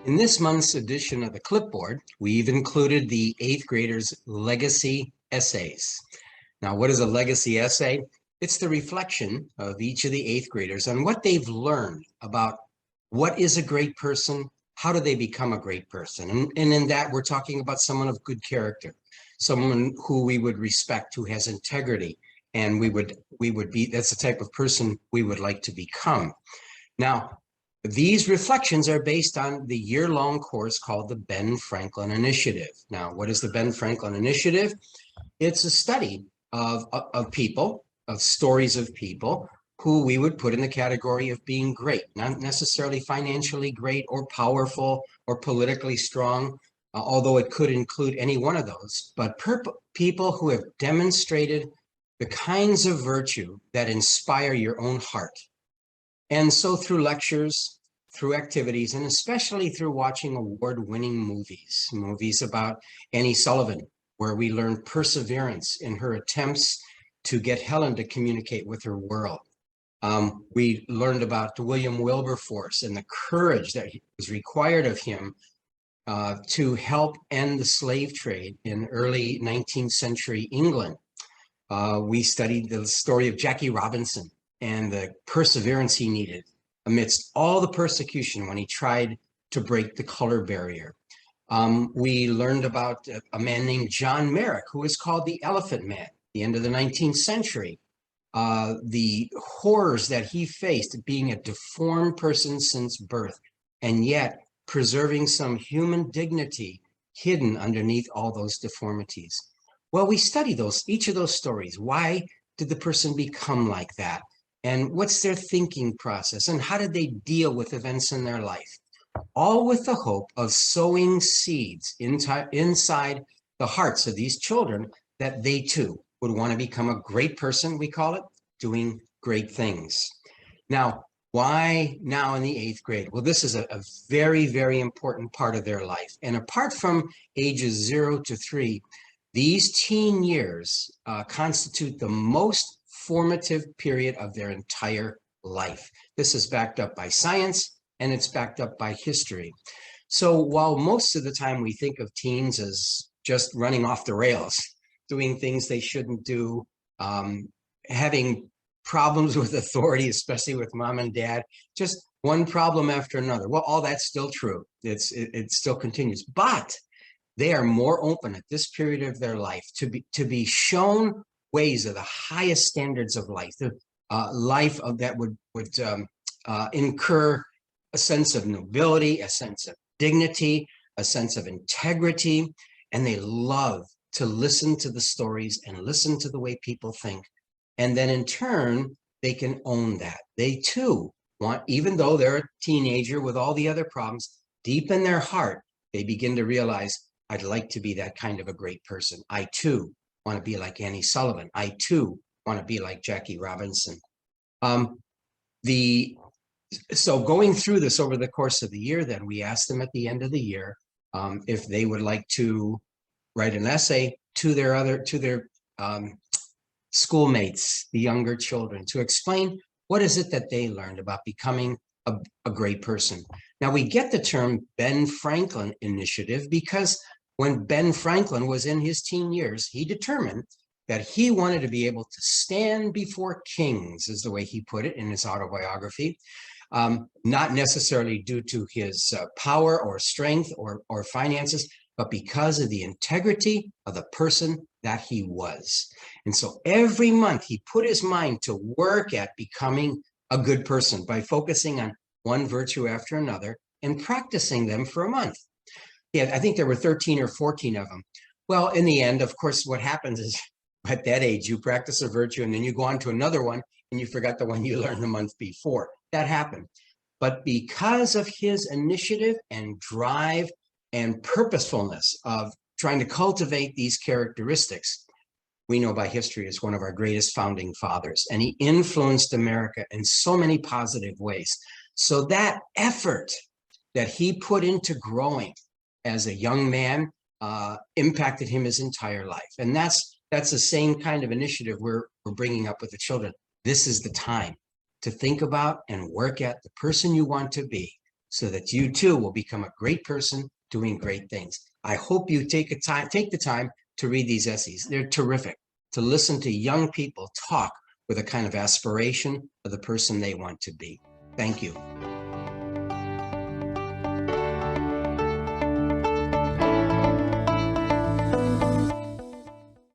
In this month's edition of the Clipboard, we've included the 8th graders' legacy essays. Now, what is a legacy essay? It's the reflection of each of the 8th graders on what they've learned about what is a great person, how do they become a great person? And in that, we're talking about someone of good character, someone who we would respect, who has integrity, and we would be, that's the type of person we would like to become. Now, these reflections are based on the year-long course called the Ben Franklin Initiative. Now, what is the Ben Franklin Initiative? It's a study of people, of stories of people who we would put in the category of being great, not necessarily financially great or powerful or politically strong, although it could include any one of those, but people who have demonstrated the kinds of virtue that inspire your own heart. And so through lectures, through activities, and especially through watching award-winning movies about Annie Sullivan, where we learn perseverance in her attempts to get Helen to communicate with her world. We learned about William Wilberforce and the courage that was required of him to help end the slave trade in early 19th century England. We studied the story of Jackie Robinson and the perseverance he needed amidst all the persecution when he tried to break the color barrier. We learned about a man named John Merrick, who was called the Elephant Man at the end of the 19th century. The horrors that he faced being a deformed person since birth, and yet preserving some human dignity hidden underneath all those deformities. Well, we study each of those stories. Why did the person become like that? And what's their thinking process? And how did they deal with events in their life? All with the hope of sowing seeds inside the hearts of these children that they too would want to become a great person, we call it, doing great things. Now, why now in the 8th grade? Well, this is a very, very important part of their life. And apart from ages 0 to 3, these teen years constitute the most formative period of their entire life. This is backed up by science and it's backed up by history. So while most of the time we think of teens as just running off the rails, doing things they shouldn't do, having problems with authority, especially with mom and dad, just one problem after another. Well, all that's still true. It still continues, but they are more open at this period of their life to be shown ways of the highest standards of life, the life that would incur a sense of nobility, a sense of dignity, a sense of integrity, and they love to listen to the stories and listen to the way people think. And then in turn, they can own that. They too want, even though they're a teenager with all the other problems, deep in their heart, they begin to realize, I'd like to be that kind of a great person. I too want to be like Annie Sullivan. I too want to be like Jackie Robinson. So going through this over the course of the year, then we asked them at the end of the year if they would like to write an essay to their schoolmates, the younger children, to explain what is it that they learned about becoming a great person. Now we get the term Ben Franklin Initiative because when Ben Franklin was in his teen years, he determined that he wanted to be able to stand before kings, is the way he put it in his autobiography, not necessarily due to his power or strength or finances, but because of the integrity of the person that he was. And so every month he put his mind to work at becoming a good person by focusing on one virtue after another and practicing them for a month. Yeah, I think there were 13 or 14 of them. Well, in the end, of course, what happens is at that age, you practice a virtue and then you go on to another one and you forgot the one you learned the month before. That happened. But because of his initiative and drive and purposefulness of trying to cultivate these characteristics, we know by history as one of our greatest founding fathers. And he influenced America in so many positive ways. So that effort that he put into growing as a young man impacted him his entire life. And that's the same kind of initiative we're bringing up with the children. This is the time to think about and work at the person you want to be so that you too will become a great person doing great things. I hope you take the time to read these essays. They're terrific to listen to young people talk with a kind of aspiration of the person they want to be. Thank you.